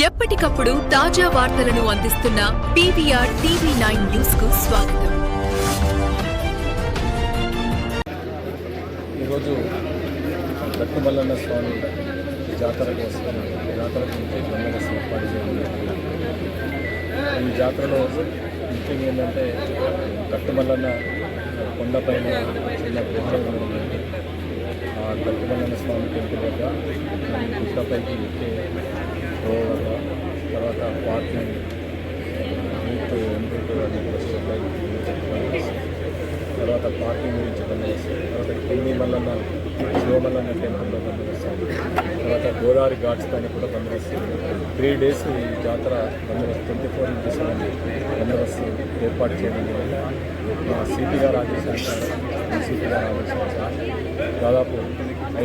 ఎప్పటికప్పుడు తాజా వార్తలను అందిస్తున్న పీవీఆర్ టీవీ9 న్యూస్ కు స్వాగతం. ఈరోజు గట్టుమల్లన్న స్వామి జాతర కోసం జాతరకు బందోబస్తు ఏర్పాటు చేయడం. ఈ జాతరలో ముఖ్యంగా ఏంటంటే గట్టుమల్లన్న కొండపైన చిన్న ప్రత్యేకం ఉందండి. ఆ గట్టుమల్లన్న స్వామి టెంపుల్ వద్ద గుట్టపైకి ఎక్కే రోడ్ వద్ద తర్వాత పార్కింగ్ రూట్ ఎంట్రీ అన్ని తర్వాత పార్కింగ్ గురించి బందోబస్తు, తర్వాత కింది మల్లన్న శివమల్లన్న టెంపుల్లో బందోబస్తు, తర్వాత గోదావరి ఘాట్స్ పైన కూడా బందోబస్తు. 3 days ఈ జాతర బందోబస్తు 24/7 బందోబస్తు ఏర్పాటు చేయడం వల్ల మా సిపి గారు ఆదేశానుసారం డీసీపీ గారు ఆదేశానుసారం దాదాపు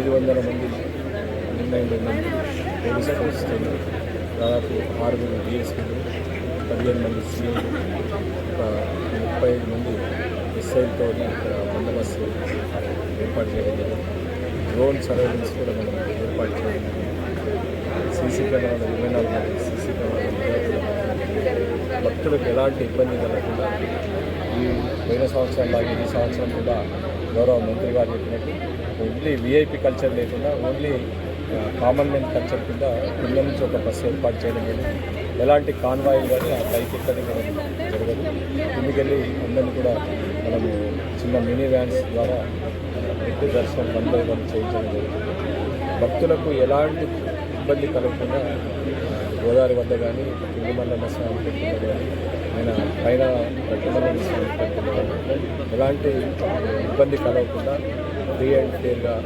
500 మంది నిర్ణయంలో పోలీస్ ఫోర్స్తో దాదాపు 6 డిఎస్పీలు, 15 మంది సీఎంలు, ఒక 35 మంది ఎస్ఐలతో ఇక్కడ బందోబస్తు ఏర్పాటు చేయడం జరిగింది. డ్రోన్ సర్వేలెన్స్ కూడా మనం ఏర్పాటు చేయడం జరిగింది. సీసీ కెమెరాల 24 మంది సీసీ కెమెరాల భక్తులకు ఎలాంటి ఇబ్బంది కలగకుండా ఈ పోయిన సంవత్సరాలు ఈ సంవత్సరం కూడా గౌరవ మంత్రి గారు చెప్పినట్టు ఓన్లీ విఐపి కల్చర్ లేకుండా ఓన్లీ కామన్ మెన్ కల్చర్ కింద కింద నుంచి ఒక బస్సు ఏర్పాటు చేయడం జరిగింది. ఎలాంటి కాన్వాయిలు కానీ ఆ పైకి ఎక్కడి జరగదు. కిందికెళ్ళి అందరినీ కూడా మనము చిన్న మినీ వ్యాన్స్ ద్వారా ఎక్కువ దర్శనం 1 by 1 చేయించడం జరుగుతుంది. భక్తులకు ఎలాంటి ఇబ్బంది కలగకుండా గోదావరి వద్ద కానీ కింది మల్లన్న స్వామి టెంపుల్ కానీ ఆయన పైన గట్టుమల్లన్న స్వామి టెంపుల్ కానీ ఎలాంటి ఇబ్బంది కలగకుండా ఫ్రీ అండ్ ఫెయిర్గా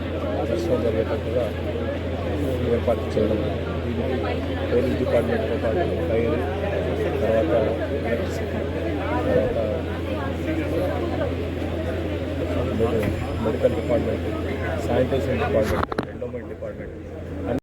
దర్శనం జరిగేటట్టుగా ఏర్పాటు చేయడం. దీనికి పోలీస్ డిపార్ట్మెంట్తో పాటు ఫైర్, తర్వాత ఎలక్ట్రిసిటీ, తర్వాత మెడికల్ డిపార్ట్మెంట్, శానిటేషన్ డిపార్ట్మెంట్